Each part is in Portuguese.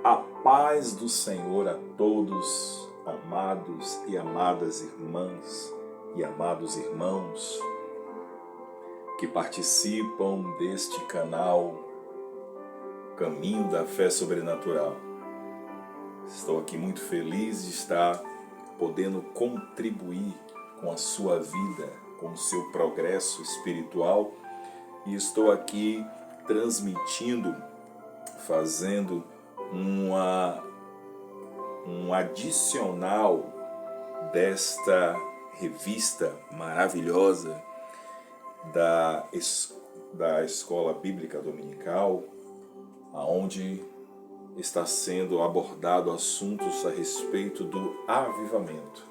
A paz do Senhor a todos, amados e amadas irmãs e amados irmãos que participam deste canal Caminho da Fé Sobrenatural. Estou aqui muito feliz de estar podendo contribuir com a sua vida, com o seu progresso espiritual, e estou aqui transmitindo, fazendo um adicional desta revista maravilhosa da Escola Bíblica Dominical, onde está sendo abordado assuntos a respeito do avivamento.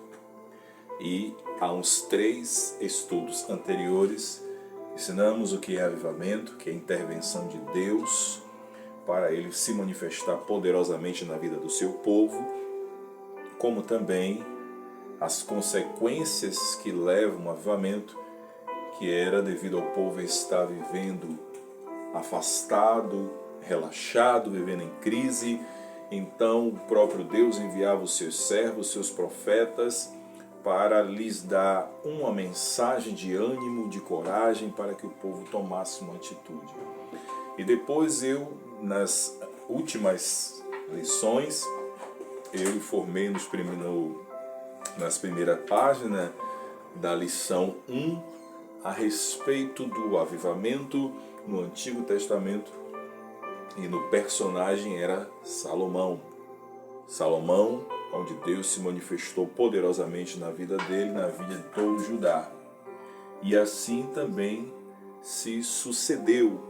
E há uns 3 estudos anteriores ensinamos o que é avivamento, que é a intervenção de Deus para ele se manifestar poderosamente na vida do seu povo, como também as consequências que levam ao avivamento, que era devido ao povo estar vivendo afastado, relaxado, vivendo em crise. Então o próprio Deus enviava os seus servos, seus profetas, para lhes dar uma mensagem de ânimo, de coragem, para que o povo tomasse uma atitude. E depois nas últimas lições, eu informei nas primeiras páginas da lição 1 a respeito do avivamento no Antigo Testamento, e no personagem era Salomão. Salomão, onde Deus se manifestou poderosamente na vida dele, na vida de todo Judá. E assim também se sucedeu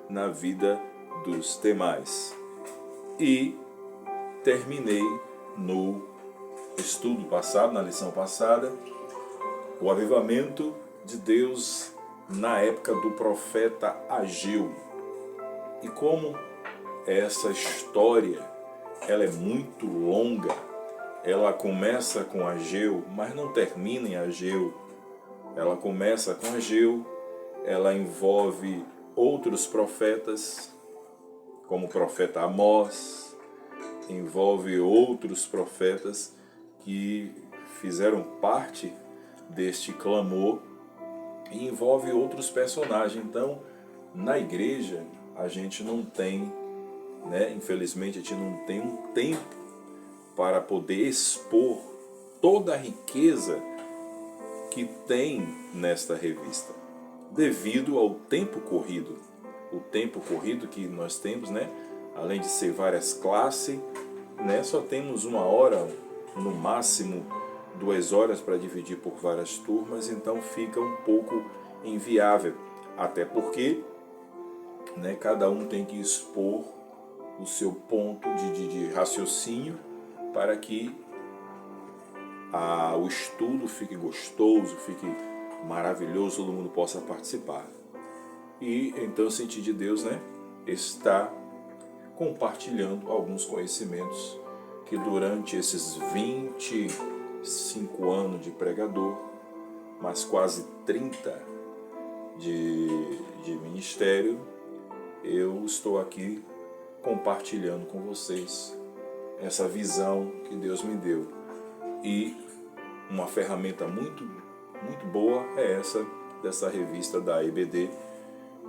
na vida dos demais. E terminei no estudo passado, na lição passada, o avivamento de Deus na época do profeta Ageu. E como essa história ela é muito longa, ela começa com Ageu, mas não termina em Ageu. Ela começa com Ageu, ela envolve outros profetas, como o profeta Amós, envolve outros profetas que fizeram parte deste clamor, e envolve outros personagens. Então, na igreja, a gente não tem, infelizmente, a gente não tem um tempo para poder expor toda a riqueza que tem nesta revista, devido ao tempo corrido. O tempo corrido que nós temos, além de ser várias classes, só temos 1 hora, no máximo 2 horas para dividir por várias turmas, então fica um pouco inviável, até porque cada um tem que expor o seu ponto de raciocínio para que o estudo fique gostoso, fique maravilhoso, todo mundo possa participar. E então eu senti de Deus estar compartilhando alguns conhecimentos que durante esses 25 anos de pregador, mas quase 30 de ministério, eu estou aqui compartilhando com vocês essa visão que Deus me deu. E uma ferramenta muito, muito boa é essa dessa revista da EBD,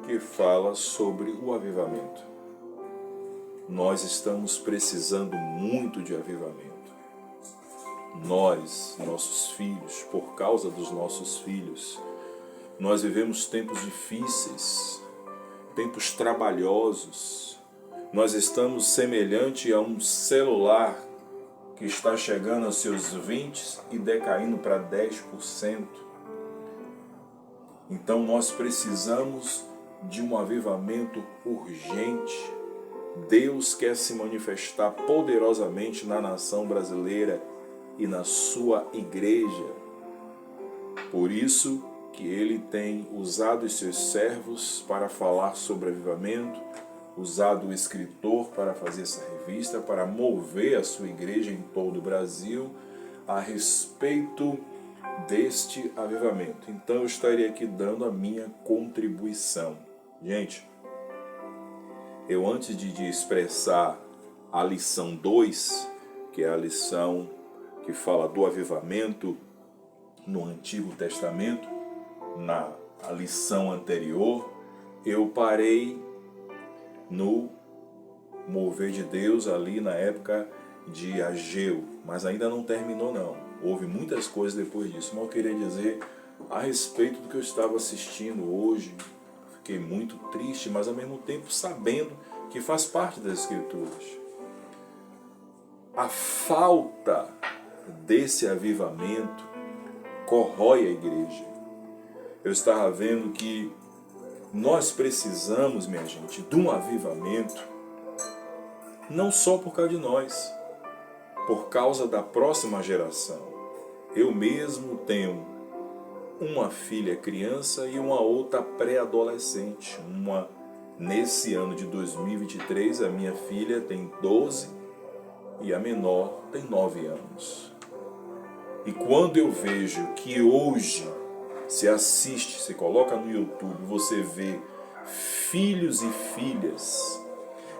que fala sobre o avivamento. Nós estamos precisando muito de avivamento. Nós, nossos filhos, por causa dos nossos filhos, nós vivemos tempos difíceis, tempos trabalhosos. Nós estamos semelhante a um celular que está chegando aos seus 20 e decaindo para 10%. Então nós precisamos de um avivamento urgente. Deus quer se manifestar poderosamente na nação brasileira e na sua igreja. Por isso que Ele tem usado os seus servos para falar sobre avivamento, usado o escritor para fazer essa revista, para mover a sua igreja em todo o Brasil a respeito deste avivamento. Então eu estaria aqui dando a minha contribuição. Gente, eu antes de expressar a lição 2, que é a lição que fala do avivamento no Antigo Testamento, na lição anterior, eu parei no mover de Deus ali na época de Ageu, mas ainda não terminou não. Houve muitas coisas depois disso, mas eu queria dizer a respeito do que eu estava assistindo hoje. Fiquei muito triste, mas ao mesmo tempo sabendo que faz parte das Escrituras. A falta desse avivamento corrói a igreja. Eu estava vendo que nós precisamos, minha gente, de um avivamento, não só por causa de nós, por causa da próxima geração. Eu mesmo tenho uma filha criança e uma outra pré-adolescente. Nesse ano de 2023, a minha filha tem 12 e a menor tem 9 anos. E quando eu vejo que hoje se assiste, se coloca no YouTube, você vê filhos e filhas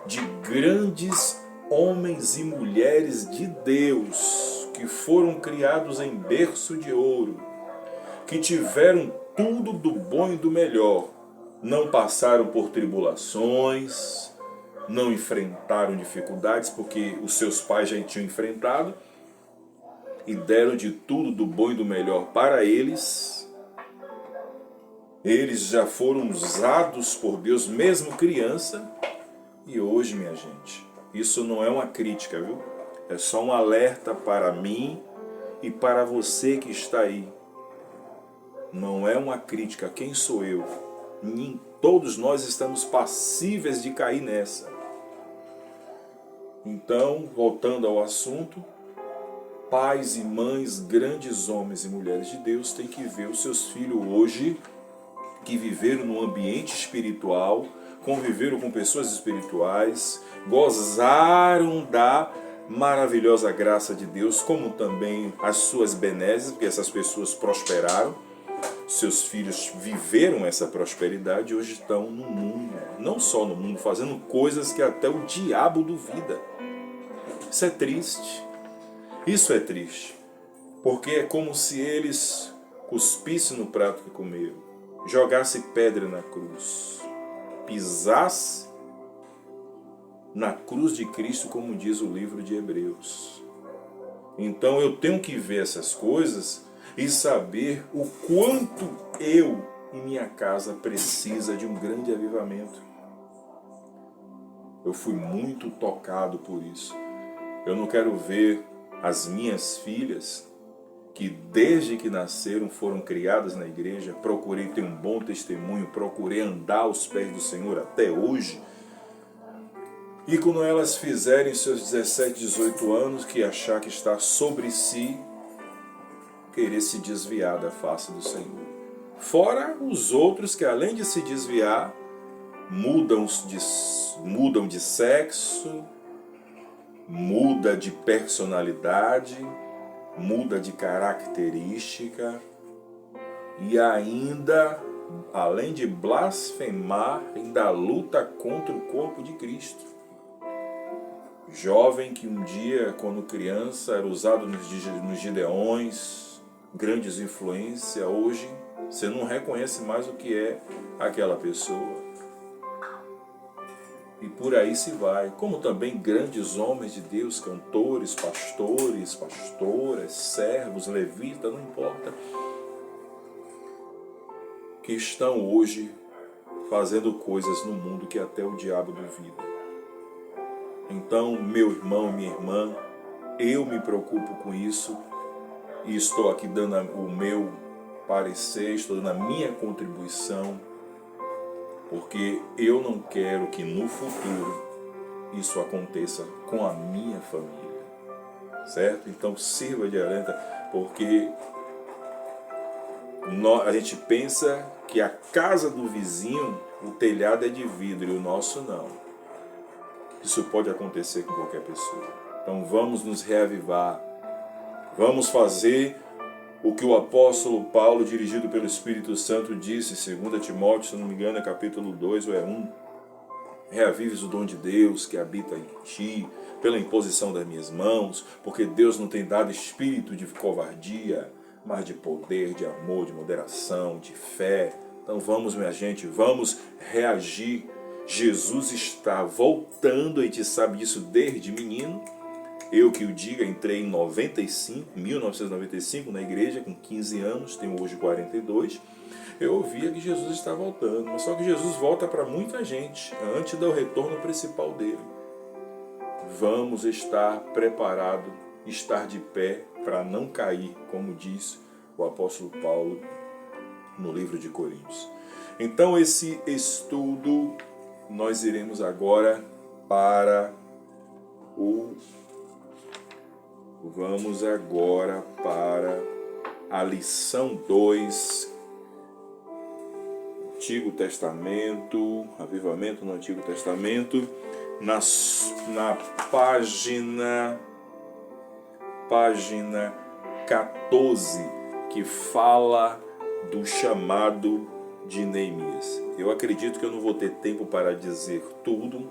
de grandes homens e mulheres de Deus que foram criados em berço de ouro, que tiveram tudo do bom e do melhor, não passaram por tribulações, não enfrentaram dificuldades porque os seus pais já tinham enfrentado e deram de tudo do bom e do melhor para eles. Eles já foram usados por Deus mesmo criança. E hoje, minha gente, isso não é uma crítica, viu? É só um alerta para mim e para você que está aí. Não é uma crítica. Quem sou eu? Todos nós estamos passíveis de cair nessa. Então, voltando ao assunto, pais e mães, grandes homens e mulheres de Deus, têm que ver os seus filhos hoje, que viveram num ambiente espiritual, conviveram com pessoas espirituais, gozaram da maravilhosa graça de Deus, como também as suas benesses, porque essas pessoas prosperaram, seus filhos viveram essa prosperidade e hoje estão no mundo, não só no mundo, fazendo coisas que até o diabo duvida. Isso é triste. Isso é triste, porque é como se eles cuspissem no prato que comeram, jogasse pedra na cruz, pisasse na cruz de Cristo, como diz o livro de Hebreus. Então eu tenho que ver essas coisas e saber o quanto eu e minha casa precisa de um grande avivamento. Eu fui muito tocado por isso. Eu não quero ver as minhas filhas, que desde que nasceram foram criadas na igreja, procurei ter um bom testemunho, procurei andar aos pés do Senhor até hoje, e quando elas fizerem seus 17, 18 anos, que achar que está sobre si, querer se desviar da face do Senhor. Fora os outros que, além de se desviar, mudam de sexo, muda de personalidade, muda de característica e ainda, além de blasfemar, ainda luta contra o corpo de Cristo. Jovem que um dia, quando criança, era usado nos Gideões, grandes influências, hoje você não reconhece mais o que é aquela pessoa. E por aí se vai, como também grandes homens de Deus, cantores, pastores, pastoras, servos, levitas, não importa, que estão hoje fazendo coisas no mundo que até o diabo duvida. Então, meu irmão, minha irmã, eu me preocupo com isso e estou aqui dando o meu parecer, estou dando a minha contribuição, porque eu não quero que no futuro isso aconteça com a minha família, certo? Então sirva de alerta, porque a gente pensa que a casa do vizinho, o telhado é de vidro e o nosso não. Isso pode acontecer com qualquer pessoa. Então vamos nos reavivar, vamos fazer o que o apóstolo Paulo, dirigido pelo Espírito Santo, disse em 2 Timóteo, se não me engano, é capítulo 2 ou é 1. reavives o dom de Deus que habita em ti, pela imposição das minhas mãos, porque Deus não tem dado espírito de covardia, mas de poder, de amor, de moderação, de fé. Então vamos, minha gente, vamos reagir. Jesus está voltando, a gente sabe disso desde menino. Eu que o diga, entrei em 1995 na igreja, com 15 anos, tenho hoje 42. Eu ouvia que Jesus está voltando, mas só que Jesus volta para muita gente, antes do retorno principal dele. Vamos estar preparados, estar de pé para não cair, como diz o apóstolo Paulo no livro de Coríntios. Então esse estudo, nós iremos agora para Vamos agora para a lição 2, Antigo Testamento, avivamento no Antigo Testamento, na página 14, que fala do chamado de Neemias. Eu acredito que eu não vou ter tempo para dizer tudo,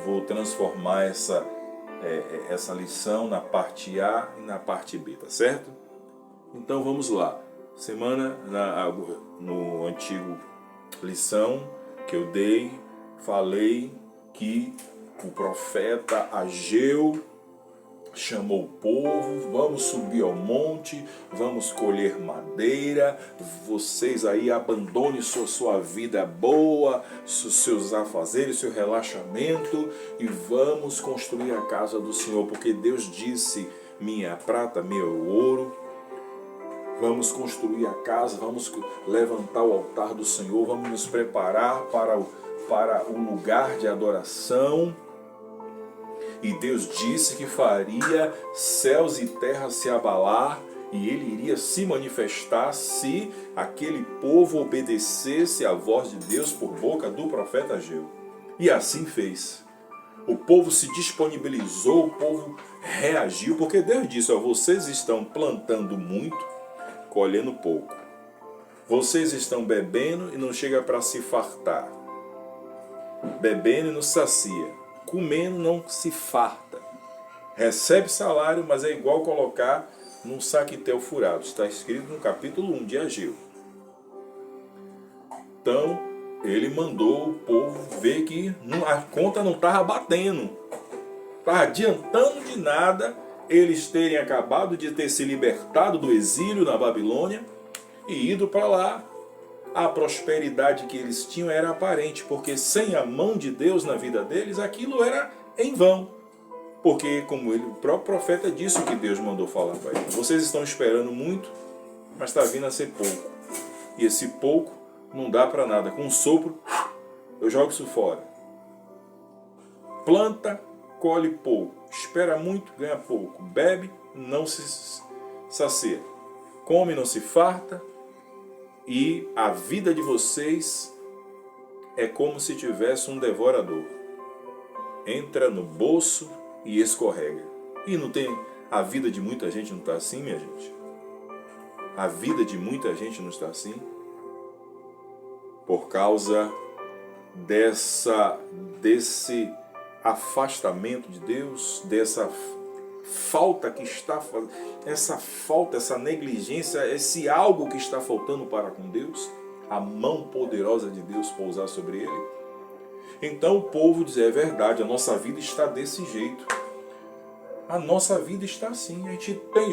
vou transformar essa lição na parte A e na parte B, tá certo? Então vamos lá. No antigo lição que eu dei, falei que o profeta Ageu chamou o povo, vamos subir ao monte, vamos colher madeira, vocês aí abandonem sua vida boa, seus afazeres, seu relaxamento, e vamos construir a casa do Senhor, porque Deus disse, minha prata, meu ouro, vamos construir a casa, vamos levantar o altar do Senhor, vamos nos preparar para o lugar de adoração. E Deus disse que faria céus e terra se abalar, e Ele iria se manifestar se aquele povo obedecesse à voz de Deus por boca do profeta Ageu. E assim fez. O povo se disponibilizou, o povo reagiu, porque Deus disse, vocês estão plantando muito, colhendo pouco. Vocês estão bebendo e não chega para se fartar. Bebendo e não sacia. Comendo não se farta. Recebe salário, mas é igual colocar num saquetel furado. Está escrito no capítulo 1 de Ageu. Então, ele mandou o povo ver que a conta não estava batendo. Estava adiantando de nada eles terem acabado de ter se libertado do exílio na Babilônia e ido para lá. A prosperidade que eles tinham era aparente, porque sem a mão de Deus na vida deles, aquilo era em vão. Porque, como o próprio profeta disse o que Deus mandou falar para eles. Vocês estão esperando muito, mas está vindo a ser pouco. E esse pouco não dá para nada. Com um sopro, eu jogo isso fora. Planta, colhe pouco. Espera muito, ganha pouco. Bebe, não se sacia. Come, não se farta. E a vida de vocês é como se tivesse um devorador. Entra no bolso e escorrega. E não tem. A vida de muita gente não está assim, minha gente? A vida de muita gente não está assim? Por causa desse afastamento de Deus, dessa falta que está fazendo, essa negligência, esse algo que está faltando para com Deus, a mão poderosa de Deus pousar sobre ele. Então o povo diz, é verdade, a nossa vida está desse jeito. A nossa vida está assim,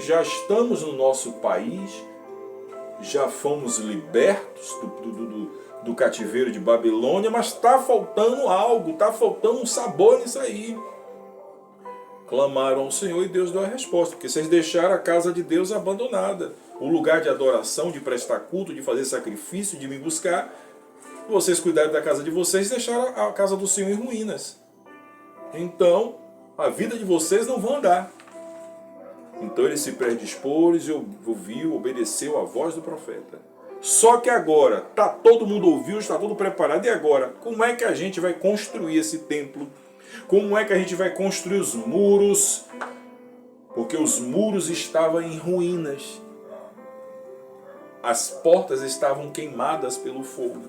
já estamos no nosso país, já fomos libertos do cativeiro de Babilônia, mas está faltando algo, está faltando um sabor nisso aí. Clamaram ao Senhor e Deus deu a resposta, porque vocês deixaram a casa de Deus abandonada, o lugar de adoração, de prestar culto, de fazer sacrifício, de me buscar. Vocês cuidaram da casa de vocês e deixaram a casa do Senhor em ruínas. Então, a vida de vocês não vai andar. Então ele se predispôs e ouviu, obedeceu a voz do profeta. Só que agora, todo mundo ouviu, está tudo preparado. E agora, como é que a gente vai construir esse templo? Como é que a gente vai construir os muros? Porque os muros estavam em ruínas. As portas estavam queimadas pelo fogo.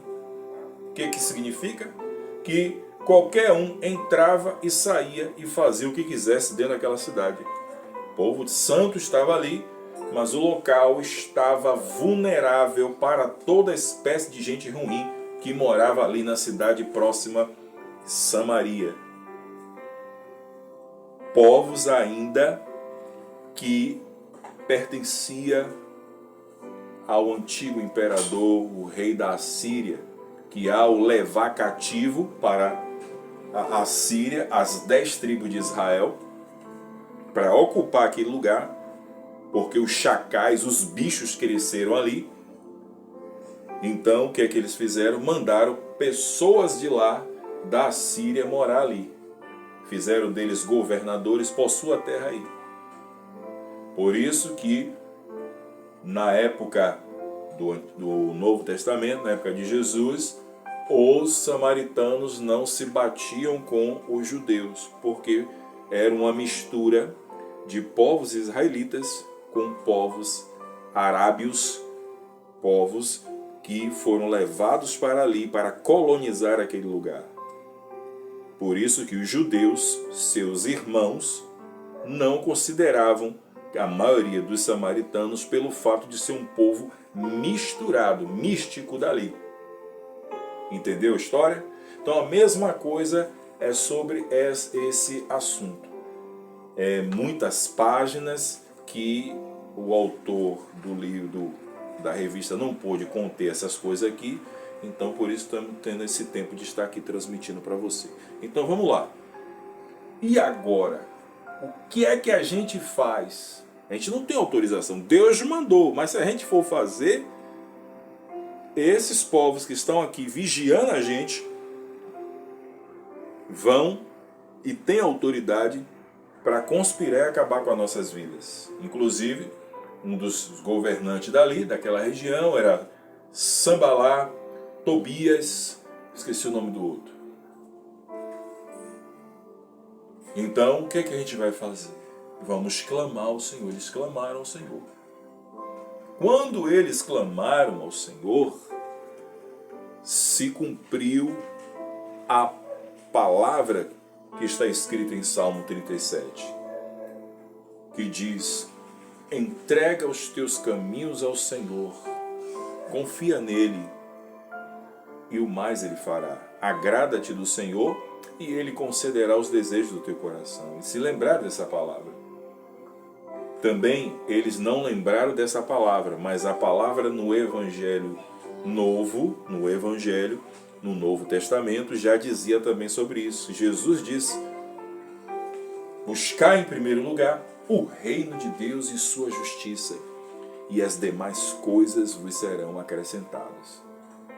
O que significa? Que qualquer um entrava e saía e fazia o que quisesse dentro daquela cidade. O povo santo estava ali, mas o local estava vulnerável para toda espécie de gente ruim que morava ali na cidade próxima de Samaria. Povos ainda que pertencia ao antigo imperador, o rei da Assíria, que ao levar cativo para a Síria as 10 tribos de Israel, para ocupar aquele lugar, porque os chacais, os bichos cresceram ali. Então o que é que eles fizeram? Mandaram pessoas de lá, da Síria, morar ali. Fizeram deles governadores por sua terra aí. Por isso que na época do Novo Testamento, na época de Jesus, os samaritanos não se batiam com os judeus, porque era uma mistura de povos israelitas com povos arábios, povos que foram levados para ali para colonizar aquele lugar. Por isso que os judeus, seus irmãos, não consideravam a maioria dos samaritanos pelo fato de ser um povo misturado, místico dali. Entendeu a história? Então a mesma coisa é sobre esse assunto. Muitas páginas que o autor do livro, da revista, não pôde conter essas coisas aqui. Então por isso estamos tendo esse tempo de estar aqui transmitindo para você. Então vamos lá. E agora? O que é que a gente faz? A gente não tem autorização. Deus mandou, mas se a gente for fazer, esses povos que estão aqui vigiando a gente vão e têm autoridade para conspirar e acabar com as nossas vidas. Inclusive, um dos governantes dali, daquela região, era Sambalá, Tobias, esqueci o nome do outro. Então, o que é que a gente vai fazer? Vamos clamar ao Senhor. Eles clamaram ao Senhor. Quando eles clamaram ao Senhor, se cumpriu a palavra que está escrita em Salmo 37, que diz: entrega os teus caminhos ao Senhor, confia nele, e o mais ele fará. Agrada-te do Senhor, e ele concederá os desejos do teu coração. E se lembrar dessa palavra. Também eles não lembraram dessa palavra, mas a palavra no Evangelho Novo, no Novo Testamento, já dizia também sobre isso. Jesus disse: buscar em primeiro lugar o reino de Deus e sua justiça, e as demais coisas vos serão acrescentadas.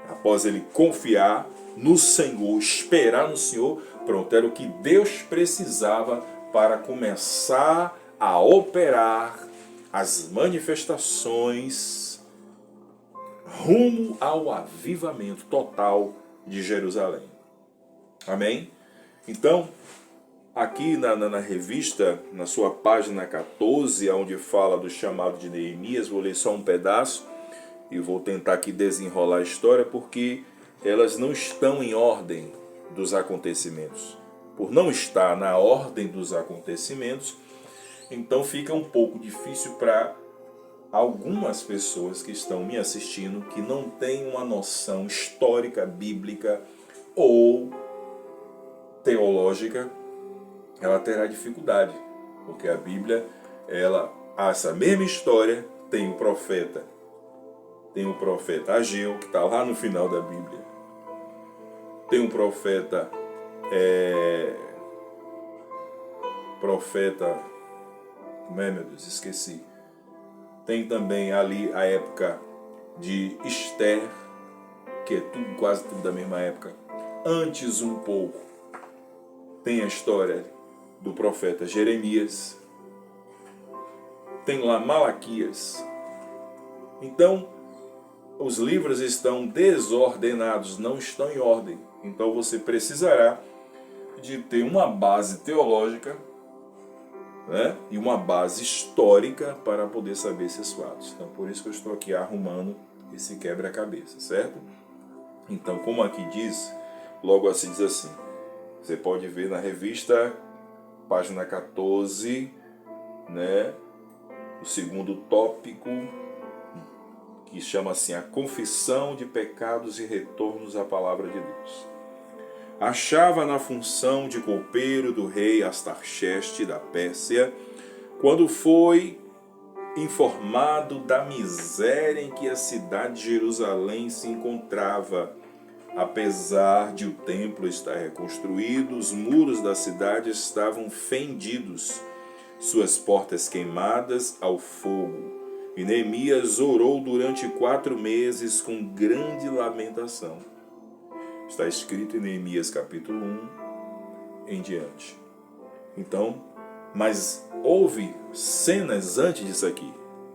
Após ele confiar no Senhor, esperar no Senhor, pronto, era o que Deus precisava para começar a operar as manifestações rumo ao avivamento total de Jerusalém. Amém? Então, aqui na revista, na sua página 14, onde fala do chamado de Neemias, vou ler só um pedaço e vou tentar aqui desenrolar a história, porque elas não estão em ordem dos acontecimentos. Por não estar na ordem dos acontecimentos, então fica um pouco difícil para algumas pessoas que estão me assistindo, que não têm uma noção histórica, bíblica ou teológica. Ela terá dificuldade, porque a Bíblia, essa mesma história tem o profeta Ageu, que está lá no final da Bíblia. Tem o profeta como é, meu Deus, esqueci. Tem também ali a época de Esther, que é quase tudo da mesma época. Antes um pouco tem a história do profeta Jeremias. Tem lá Malaquias. Então, os livros estão desordenados, não estão em ordem. Então você precisará de ter uma base teológica, né, e uma base histórica para poder saber esses fatos. Então, por isso que eu estou aqui arrumando esse quebra-cabeça, certo? Então, como aqui diz, logo assim diz assim: Você pode ver na revista, página 14, né? O segundo tópico, que chama assim, a confissão de pecados e retornos à palavra de Deus. Achava na função de copeiro do rei Astarcheste da Pérsia, quando foi informado da miséria em que a cidade de Jerusalém se encontrava. Apesar de o templo estar reconstruído, os muros da cidade estavam fendidos, suas portas queimadas ao fogo. E Neemias orou durante 4 meses com grande lamentação. Está escrito em Neemias capítulo 1 em diante. Então, mas houve cenas antes disso aqui.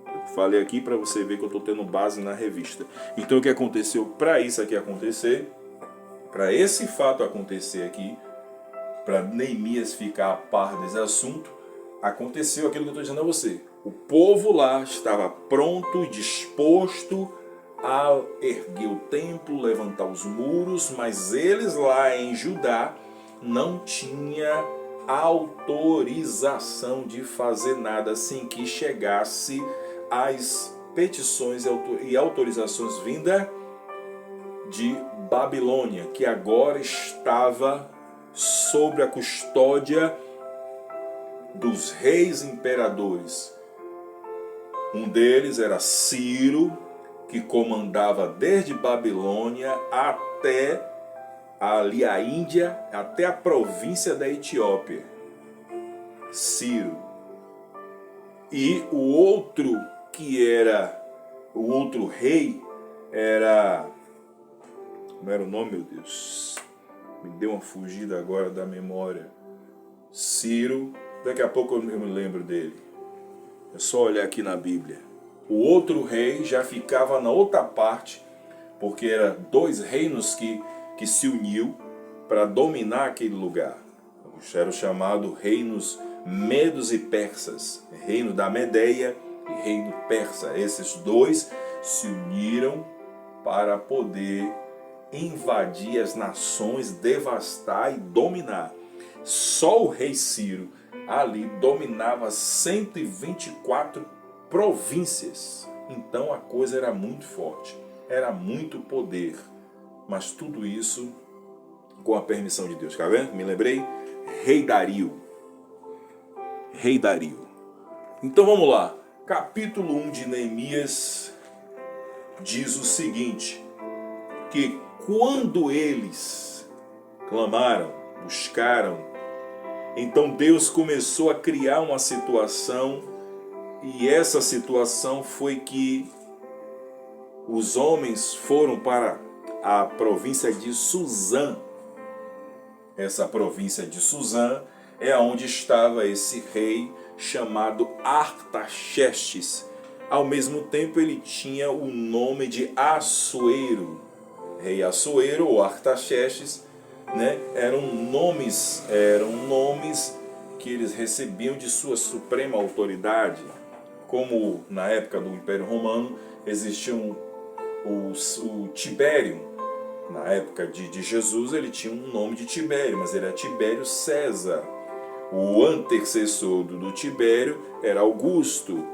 Eu falei aqui para você ver que eu estou tendo base na revista. Então o que aconteceu para isso aqui acontecer, para esse fato acontecer aqui, para Neemias ficar a par desse assunto, aconteceu aquilo que eu estou dizendo a você. O povo lá estava pronto e disposto a erguer o templo, levantar os muros, mas eles lá em Judá não tinham autorização de fazer nada sem que chegasse as petições e autorizações vindas de Babilônia, que agora estava sob a custódia dos reis imperadores. Um deles era Ciro, que comandava desde Babilônia até ali a Índia, até a província da Etiópia. Ciro. E o outro que era o outro rei era, como era o nome, meu Deus? Me deu uma fugida agora da memória. Ciro, daqui a pouco eu me lembro dele. É só olhar aqui na Bíblia. O outro rei já ficava na outra parte, porque eram 2 reinos que se uniu para dominar aquele lugar. Eram chamados reinos medos e persas, reino da Medeia e reino persa. Esses 2 se uniram para poder invadir as nações, devastar e dominar. Só o rei Ciro ali dominava 124 províncias. Então a coisa era muito forte, era muito poder. Mas tudo isso com a permissão de Deus. Tá vendo? Me lembrei? Rei Dario. Rei Dario. Então vamos lá. Capítulo 1 de Neemias diz o seguinte: que quando eles clamaram, buscaram, então Deus começou a criar uma situação, e essa situação foi que os homens foram para a província de Suzã. Essa província de Suzã é onde estava esse rei chamado Artaxerxes. Ao mesmo tempo ele tinha o nome de Assuero. Rei Assuero ou Artaxerxes, né? Eram nomes que eles recebiam de sua suprema autoridade. Como na época do Império Romano existia o Tibério. Na época de Jesus ele tinha um nome de Tibério, mas ele era Tibério César. O antecessor do Tibério era Augusto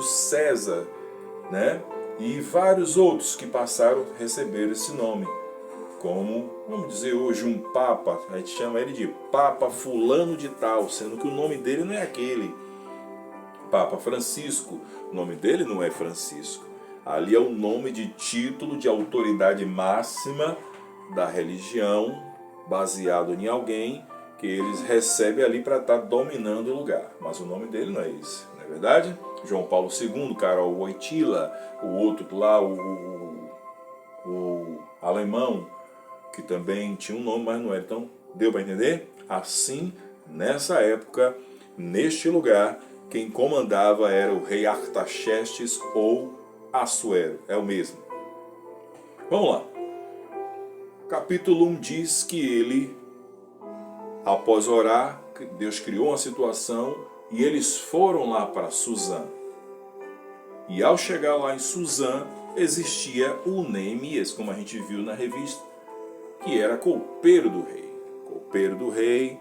César, né? E vários outros que passaram a receber esse nome. Como, vamos dizer hoje, um Papa, a gente chama ele de Papa fulano de tal, sendo que o nome dele não é aquele. Papa Francisco, o nome dele não é Francisco. Ali é o nome de título de autoridade máxima da religião, baseado em alguém que eles recebem ali para estar dominando o lugar. Mas o nome dele não é esse, não é verdade? João Paulo II, Karol Wojtyla, o outro lá, o alemão, que também tinha um nome, mas não era. Então, deu para entender? Assim, nessa época, neste lugar, quem comandava era o rei Artaxerxes ou Assuero, é o mesmo. Vamos lá. Capítulo 1 diz que ele, após orar, Deus criou uma situação e eles foram lá para Suzã. E ao chegar lá em Suzã, existia o Neemias, como a gente viu na revista, que era copeiro do rei. copeiro do rei,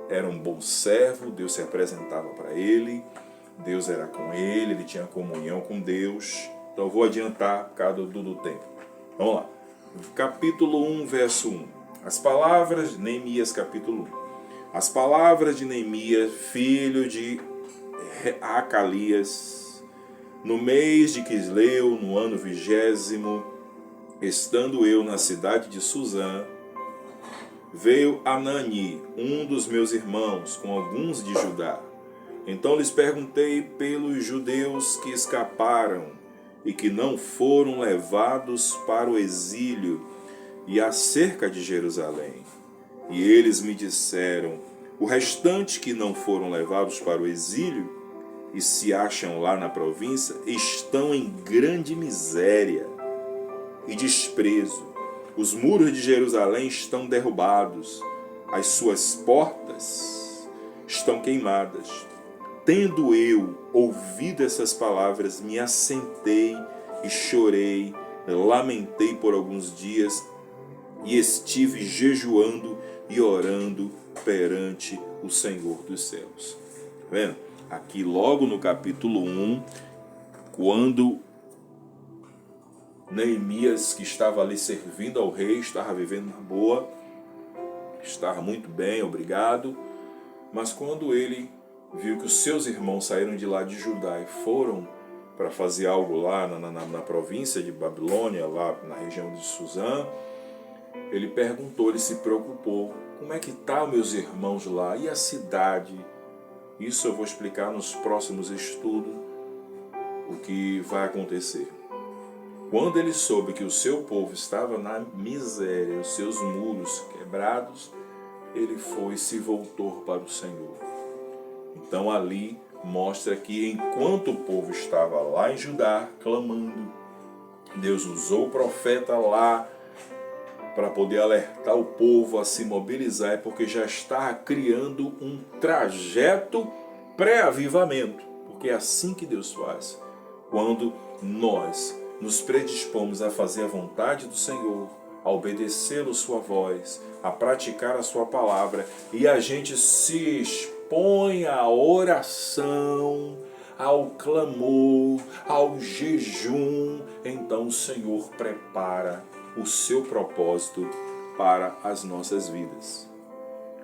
era um bom servo, Deus se apresentava para ele, Deus era com ele, ele tinha comunhão com Deus. Então eu vou adiantar por causa do tempo. Vamos lá. Capítulo 1, verso 1. As palavras, Neemias capítulo 1. As palavras de Neemias, filho de Acalias, no mês de Quisleu, no ano 20º, estando eu na cidade de Suzã, veio Anani, um dos meus irmãos, com alguns de Judá. Então lhes perguntei pelos judeus que escaparam e que não foram levados para o exílio e acerca de Jerusalém. E eles me disseram: o restante que não foram levados para o exílio e se acham lá na província estão em grande miséria e desprezo. Os muros de Jerusalém estão derrubados, as suas portas estão queimadas. Tendo eu ouvido essas palavras, me assentei e chorei, lamentei por alguns dias e estive jejuando e orando perante o Senhor dos céus. Tá vendo? Aqui logo no capítulo 1, quando Neemias, que estava ali servindo ao rei, estava vivendo na boa, estava muito bem, obrigado, mas quando ele viu que os seus irmãos saíram de lá de Judá e foram para fazer algo lá na província de Babilônia, lá na região de Suzã, ele perguntou, ele se preocupou: como é que tá meus irmãos lá? E a cidade? Isso eu vou explicar nos próximos estudos, o que vai acontecer. Quando ele soube que o seu povo estava na miséria, os seus muros quebrados, ele foi e se voltou para o Senhor. Então ali mostra que enquanto o povo estava lá em Judá clamando, Deus usou o profeta lá para poder alertar o povo a se mobilizar, porque já está criando um trajeto pré-avivamento, porque é assim que Deus faz. Quando nós nos predispomos a fazer a vontade do Senhor, a obedecer a sua voz, a praticar a sua palavra, e a gente se expõe à oração, ao clamor, ao jejum, então o Senhor prepara o seu propósito para as nossas vidas.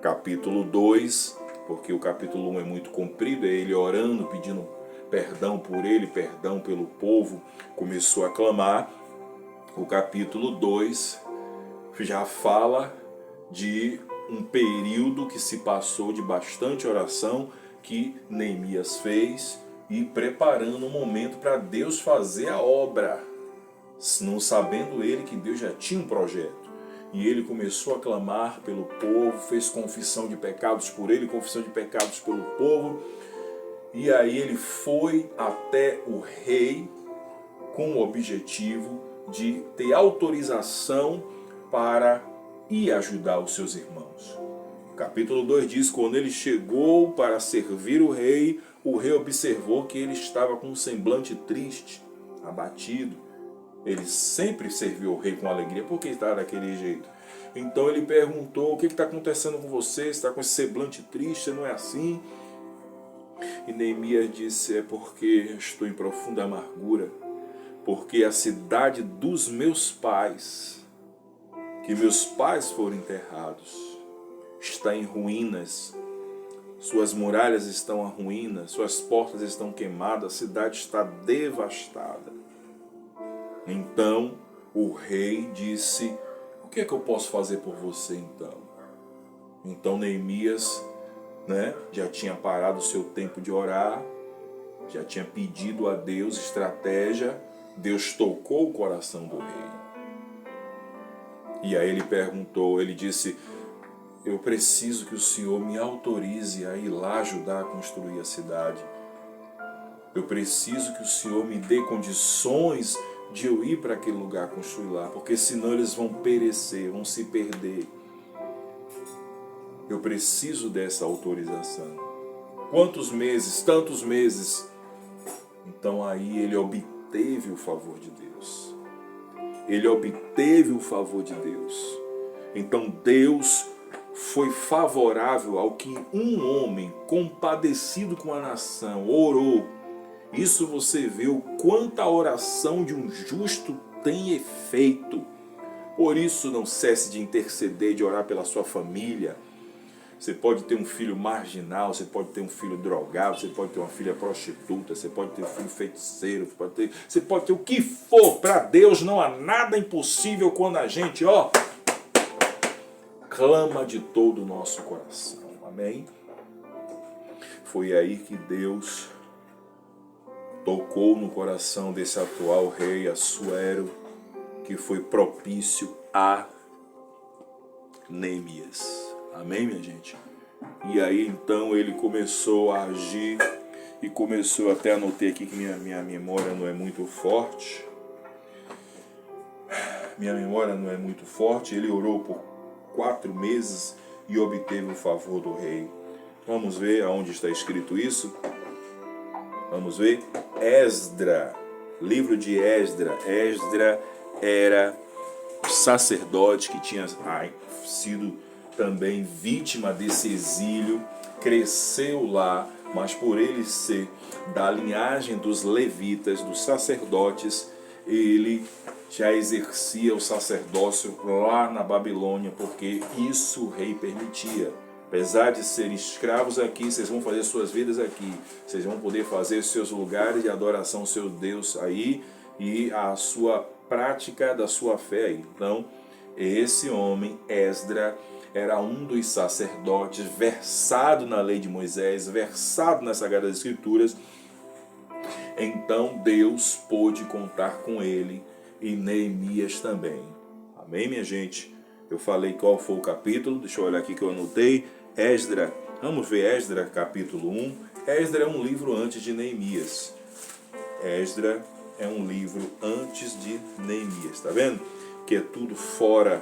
Capítulo 2, porque o capítulo 1 é muito comprido, é ele orando, pedindo perdão por ele, perdão pelo povo, começou a clamar. O capítulo 2 já fala de um período que se passou de bastante oração que Neemias fez e preparando um momento para Deus fazer a obra, não sabendo ele que Deus já tinha um projeto. E ele começou a clamar pelo povo, fez confissão de pecados por ele, confissão de pecados pelo povo. E aí ele foi até o rei com o objetivo de ter autorização para ir ajudar os seus irmãos. O capítulo 2 diz: quando ele chegou para servir o rei observou que ele estava com um semblante triste, abatido. Ele sempre serviu o rei com alegria, porque estava daquele jeito. Então ele perguntou: o que está acontecendo com você? Você está com esse semblante triste, não é assim? E Neemias disse: é porque estou em profunda amargura, porque a cidade dos meus pais, que meus pais foram enterrados, está em ruínas, suas muralhas estão em ruínas, suas portas estão queimadas, a cidade está devastada. Então o rei disse: o que é que eu posso fazer por você então? Então Neemias, já tinha parado o seu tempo de orar, já tinha pedido a Deus estratégia. Deus tocou o coração do rei. E aí ele perguntou, ele disse: eu preciso que o Senhor me autorize a ir lá ajudar a construir a cidade. Eu preciso que o Senhor me dê condições de eu ir para aquele lugar construir lá, porque senão eles vão perecer, vão se perder. Eu preciso dessa autorização. Quantos meses? Tantos meses. Então aí ele obteve o favor de Deus. Ele obteve o favor de Deus. Então Deus foi favorável ao que um homem compadecido com a nação orou. Isso você vê o quanto a oração de um justo tem efeito. Por isso não cesse de interceder, de orar pela sua família. Você pode ter um filho marginal, você pode ter um filho drogado, você pode ter uma filha prostituta, você pode ter um filho feiticeiro, você pode ter o que for. Para Deus não há nada impossível quando a gente, clama de todo o nosso coração. Amém? Foi aí que Deus tocou no coração desse atual rei Assuero, que foi propício a Neemias. Amém, minha gente? E aí então ele começou a agir e começou, até anotei aqui que minha memória não é muito forte. Minha memória não é muito forte. Ele orou por 4 meses e obteve o favor do rei. Vamos ver aonde está escrito isso? Vamos ver? Esdra, livro de Esdra. Esdra era sacerdote que tinha sido também vítima desse exílio, cresceu lá, mas por ele ser da linhagem dos levitas, dos sacerdotes, ele já exercia o sacerdócio lá na Babilônia, porque isso o rei permitia. Apesar de serem escravos aqui, vocês vão fazer suas vidas aqui, vocês vão poder fazer seus lugares de adoração ao seu Deus aí, e a sua prática da sua fé aí. Então, esse homem, Esdra, era um dos sacerdotes versado na lei de Moisés, versado nas Sagradas Escrituras. Então Deus pôde contar com ele e Neemias também. Amém, minha gente? Eu falei qual foi o capítulo, deixa eu olhar aqui que eu anotei. Esdra, vamos ver Esdra capítulo 1. Esdra é um livro antes de Neemias. Esdra é um livro antes de Neemias, tá vendo? Que é tudo fora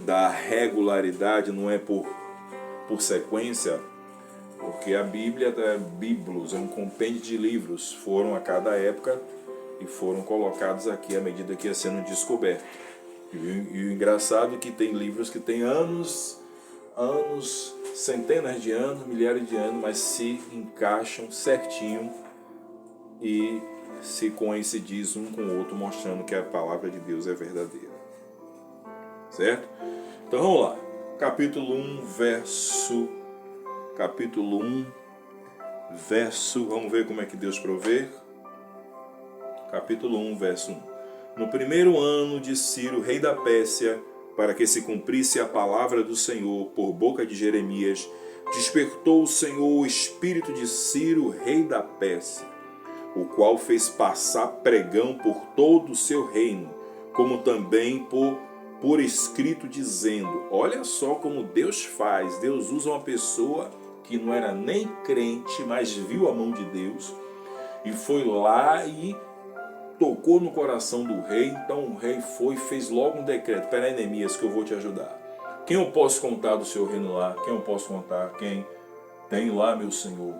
da regularidade, não é por sequência, porque a Bíblia é Biblos, é um compêndio de livros, foram a cada época e foram colocados aqui à medida que ia sendo descoberto. E o engraçado é que tem livros que tem anos, centenas de anos, milhares de anos, mas se encaixam certinho e se coincidem um com o outro, mostrando que a palavra de Deus é verdadeira. Certo? Então vamos lá. Capítulo 1, vamos ver como é que Deus provê. Capítulo 1, verso 1. No primeiro ano de Ciro, rei da Pérsia, para que se cumprisse a palavra do Senhor por boca de Jeremias, despertou o Senhor o espírito de Ciro, rei da Pérsia, o qual fez passar pregão por todo o seu reino, como também por escrito, dizendo: olha só como Deus faz. Deus usa uma pessoa que não era nem crente, mas viu a mão de Deus, e foi lá e tocou no coração do rei. Então o rei foi e fez logo um decreto: peraí, Neemias, que eu vou te ajudar. Quem eu posso contar do seu reino lá? Quem eu posso contar? Quem tem lá, meu senhor?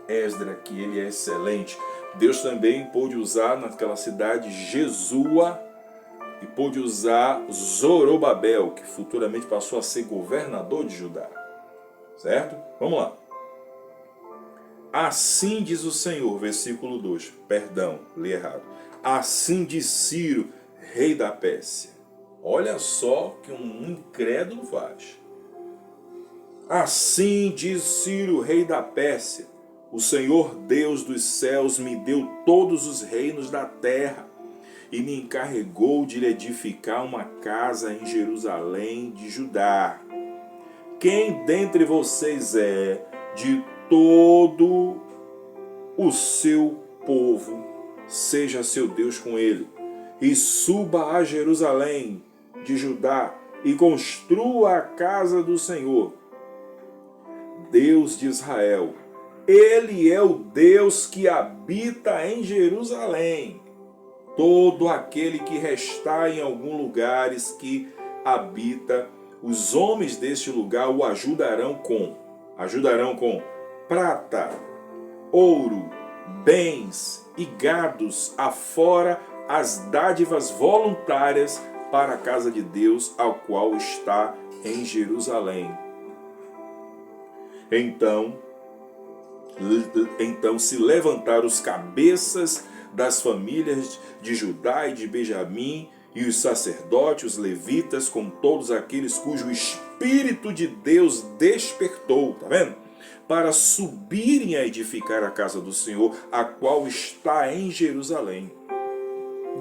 Esdra, que ele é excelente. Deus também pôde usar naquela cidade Jesua, e pôde usar Zorobabel, que futuramente passou a ser governador de Judá. Certo? Vamos lá. Assim diz o Senhor, versículo 2. Perdão, li errado. Assim diz Ciro, rei da Pérsia. Olha só que um incrédulo faz. Assim diz Ciro, rei da Pérsia: o Senhor Deus dos céus me deu todos os reinos da terra e me encarregou de lhe edificar uma casa em Jerusalém de Judá. Quem dentre vocês é de todo o seu povo, seja seu Deus com ele, e suba a Jerusalém de Judá e construa a casa do Senhor, Deus de Israel. Ele é o Deus que habita em Jerusalém. Todo aquele que restar em algum lugares que habita, os homens deste lugar o ajudarão com prata, ouro, bens e gados, afora as dádivas voluntárias para a casa de Deus, ao qual está em Jerusalém. Então se levantaram os cabeças das famílias de Judá e de Benjamim, e os sacerdotes, os levitas, com todos aqueles cujo Espírito de Deus despertou, tá vendo? Para subirem a edificar a casa do Senhor, a qual está em Jerusalém.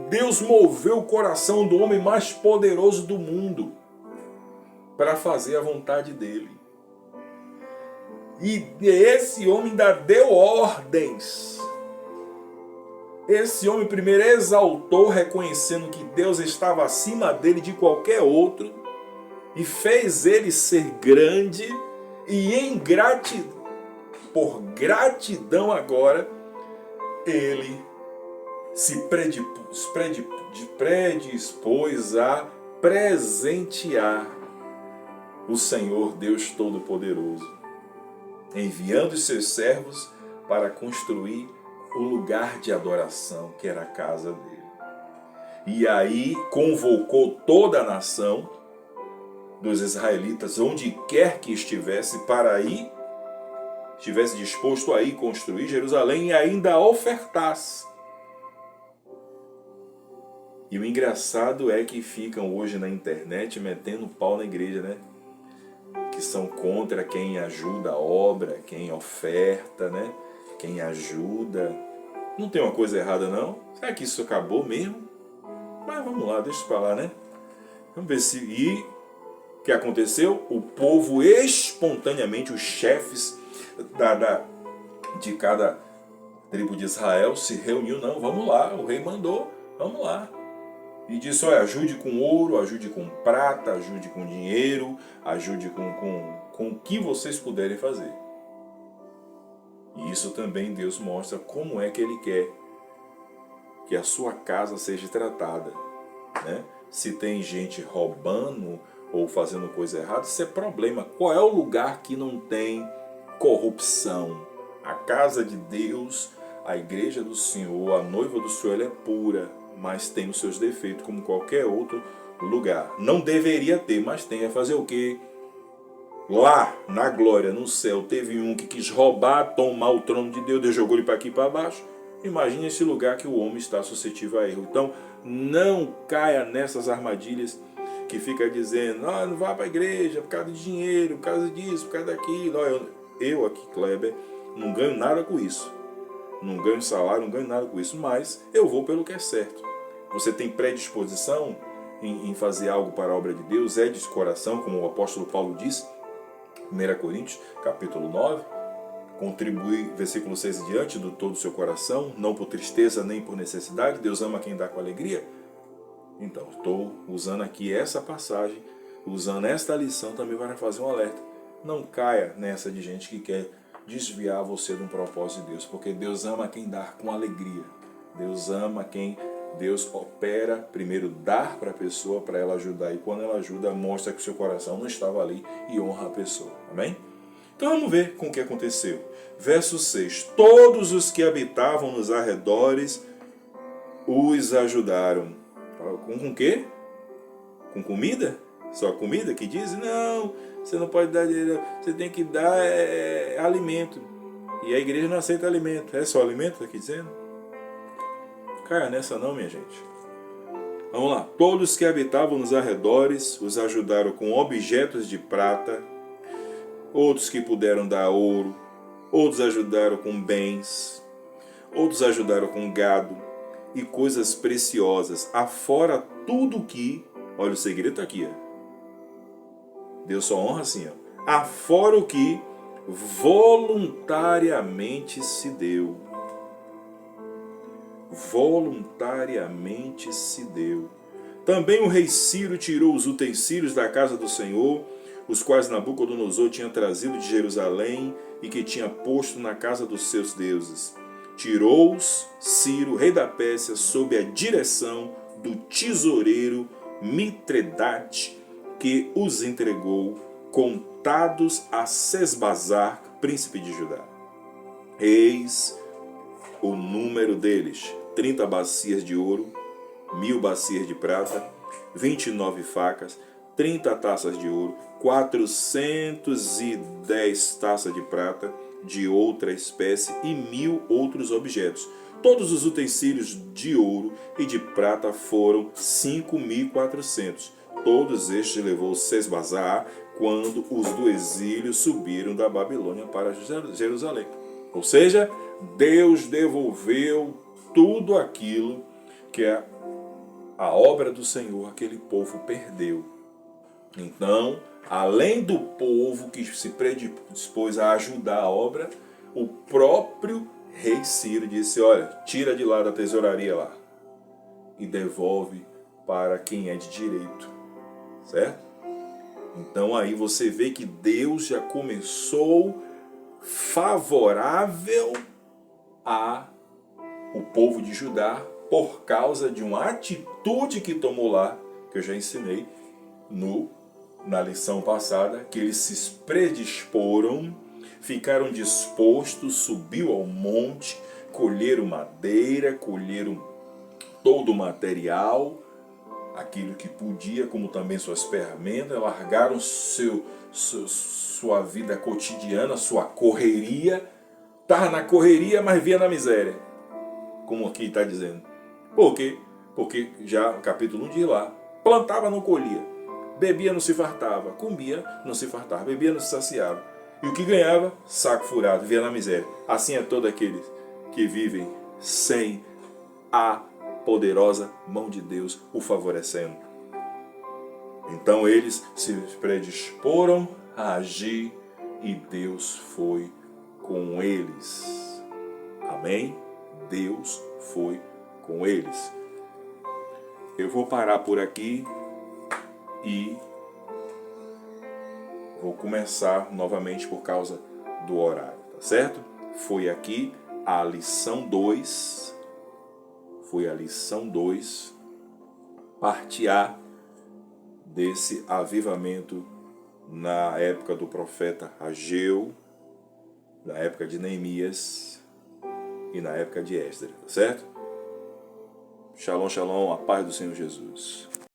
Deus moveu o coração do homem mais poderoso do mundo para fazer a vontade dele. E esse homem ainda deu ordens. Esse homem primeiro exaltou, reconhecendo que Deus estava acima dele de qualquer outro, e fez ele ser grande, e por gratidão agora, ele se predispôs a presentear o Senhor Deus Todo-Poderoso, enviando os seus servos para construir o lugar de adoração, que era a casa dele. E aí convocou toda a nação dos israelitas, onde quer que estivesse, estivesse disposto a ir construir Jerusalém e ainda ofertasse. E o engraçado é que ficam hoje na internet metendo pau na igreja, né? Que são contra quem ajuda a obra, quem oferta, né? Quem ajuda. Não tem uma coisa errada, não? Será que isso acabou mesmo? Mas vamos lá, deixa eu falar, né? Vamos ver se... E o que aconteceu? O povo espontaneamente, os chefes de cada tribo de Israel se reuniu. Não, vamos lá, o rei mandou, vamos lá. E disse, olha, ajude com ouro, ajude com prata, ajude com dinheiro, ajude com o que vocês puderem fazer. E isso também Deus mostra como é que Ele quer que a sua casa seja tratada, né? Se tem gente roubando ou fazendo coisa errada, isso é problema. Qual é o lugar que não tem corrupção? A casa de Deus, a igreja do Senhor, a noiva do Senhor, ela é pura, mas tem os seus defeitos como qualquer outro lugar. Não deveria ter, mas tem. É fazer o quê? Lá, na glória, no céu, teve um que quis roubar, tomar o trono de Deus, Deus jogou ele para aqui e para baixo. Imagine esse lugar que o homem está suscetível a erro. Então, não caia nessas armadilhas que fica dizendo, não vá para a igreja por causa de dinheiro, por causa disso, por causa daquilo. Eu aqui, Kleber, não ganho nada com isso. Não ganho salário, não ganho nada com isso, mas eu vou pelo que é certo. Você tem predisposição em fazer algo para a obra de Deus, é de coração, como o apóstolo Paulo diz, 1 Coríntios, capítulo 9, contribui, versículo 6 em diante, do todo o seu coração, não por tristeza nem por necessidade, Deus ama quem dá com alegria. Então, estou usando aqui essa passagem, usando esta lição também para fazer um alerta. Não caia nessa de gente que quer desviar você de um propósito de Deus, porque Deus ama quem dá com alegria. Deus ama quem Deus opera, primeiro dar para a pessoa, para ela ajudar, e quando ela ajuda, mostra que o seu coração não estava ali e honra a pessoa. Amém? Então vamos ver com o que aconteceu. Verso 6. Todos os que habitavam nos arredores os ajudaram. Com o quê? Com comida? Só comida que diz? Não, você não pode dar dinheiro, você tem que dar alimento. E a igreja não aceita alimento. É só alimento, está aqui dizendo? Caia nessa não, minha gente. Vamos lá. Todos que habitavam nos arredores os ajudaram com objetos de prata, outros que puderam dar ouro, outros ajudaram com bens, outros ajudaram com gado e coisas preciosas, afora tudo que... Olha, o segredo está aqui, ó. Deus só honra assim, ó. Afora o que voluntariamente se deu. Voluntariamente se deu. Também o rei Ciro tirou os utensílios da casa do Senhor, os quais Nabucodonosor tinha trazido de Jerusalém e que tinha posto na casa dos seus deuses. Tirou-os Ciro, rei da Pérsia, sob a direção do tesoureiro Mitredate, que os entregou, contados a Sesbazar, príncipe de Judá. Eis o número deles: 30 bacias de ouro, 1000 bacias de prata, 29 facas, 30 taças de ouro, 410 taças de prata de outra espécie e 1000 outros objetos. Todos os utensílios de ouro e de prata foram 5.400. Todos estes levou Sesbazar quando os do exílio subiram da Babilônia para Jerusalém. Ou seja, Deus devolveu tudo aquilo que é a obra do Senhor, aquele povo perdeu. Então, além do povo que se predispôs a ajudar a obra, o próprio rei Ciro disse: olha, tira de lá da tesouraria lá e devolve para quem é de direito, certo? Então aí você vê que Deus já começou favorável a o povo de Judá por causa de uma atitude que tomou lá, que eu já ensinei na lição passada, que eles se predisporam, ficaram dispostos, subiu ao monte, colheram madeira, colheram todo o material, aquilo que podia, como também suas ferramentas, largaram sua vida cotidiana, sua correria, estava na correria, mas via na miséria, como aqui está dizendo. Por quê? Porque já no capítulo 1 diz lá, plantava, não colhia, bebia, não se fartava, comia, não se fartava, bebia, não se saciava, e o que ganhava, saco furado, via na miséria. Assim é todos aqueles que vivem sem a poderosa mão de Deus o favorecendo. Então eles se predisporam a agir e Deus foi com eles. Amém? Deus foi com eles. Eu vou parar por aqui e vou começar novamente por causa do horário, tá certo? Foi aqui a lição 2. Foi a lição 2, parte A desse avivamento na época do profeta Ageu, na época de Neemias e na época de Esdras, tá certo? Shalom, shalom, a paz do Senhor Jesus.